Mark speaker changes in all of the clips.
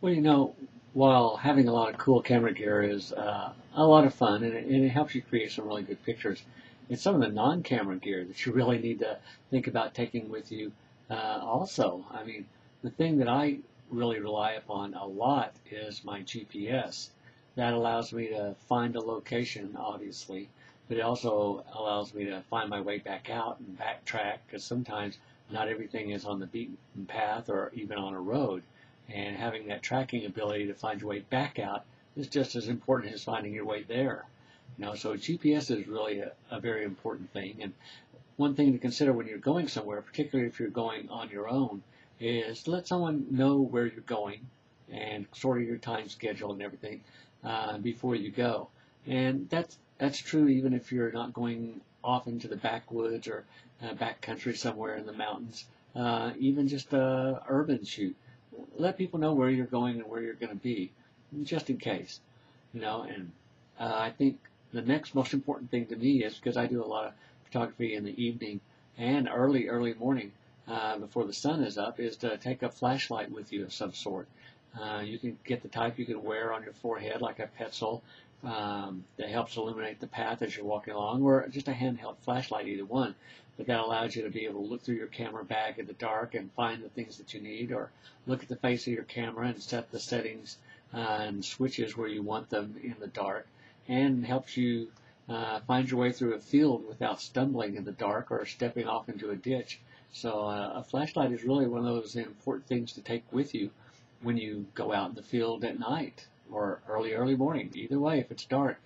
Speaker 1: Well, while having a lot of cool camera gear is a lot of fun and it helps you create some really good pictures, it's some of the non-camera gear that you really need to think about taking with you also. I mean, the thing that I really rely upon a lot is my GPS. That allows me to find a location, obviously, but it also allows me to find my way back out and backtrack because sometimes not everything is on the beaten path or even on a road. And having that tracking ability to find your way back out is just as important as finding your way there. So GPS is really a very important thing. And one thing to consider when you're going somewhere, particularly if you're going on your own, is to let someone know where you're going and sort of your time schedule and everything before you go. And that's true even if you're not going off into the backwoods or back country somewhere in the mountains, even just a urban shoot. Let people know where you're going and where you're going to be, just in case. And I think the next most important thing to me is because I do a lot of photography in the evening and early morning before the sun is up, is to take a flashlight with you of some sort. You can get the type you can wear on your forehead, like a Petzl, that helps illuminate the path as you're walking along, or just a handheld flashlight, either one. But that allows you to be able to look through your camera bag in the dark and find the things that you need, or look at the face of your camera and set the settings and switches where you want them in the dark, and helps you find your way through a field without stumbling in the dark or stepping off into a ditch. So a flashlight is really one of those important things to take with you when you go out in the field at night or early morning. Either way, if it's dark,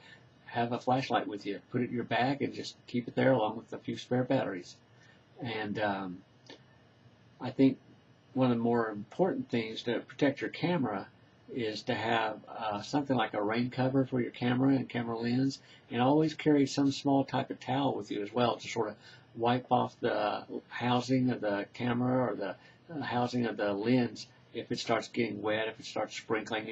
Speaker 1: have a flashlight with you. Put it in your bag and just keep it there along with a few spare batteries. And I think one of the more important things to protect your camera is to have something like a rain cover for your camera and camera lens, and always carry some small type of towel with you as well to sort of wipe off the housing of the camera or the housing of the lens if it starts getting wet, if it starts sprinkling,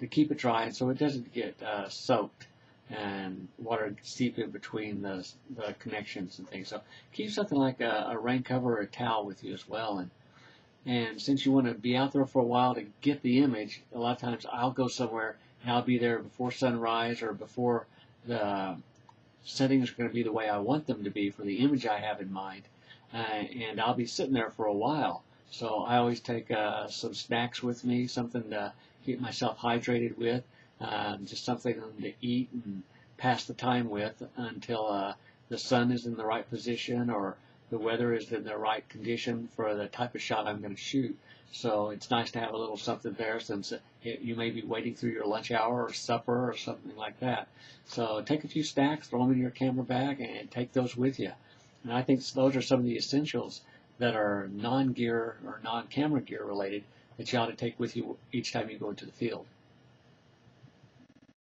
Speaker 1: to keep it dry and so it doesn't get soaked and water seep in between the connections and things. So keep something like a rain cover or a towel with you as well. And since you want to be out there for a while to get the image, a lot of times I'll go somewhere and I'll be there before sunrise or before the settings are going to be the way I want them to be for the image I have in mind. And I'll be sitting there for a while. So I always take some snacks with me, something to keep myself hydrated with, just something to eat and pass the time with until the sun is in the right position or the weather is in the right condition for the type of shot I'm going to shoot. So it's nice to have a little something there since you may be waiting through your lunch hour or supper or something like that. So take a few snacks, throw them in your camera bag, and take those with you. And I think those are some of the essentials that are non-gear or non-camera gear related that you ought to take with you each time you go into the field.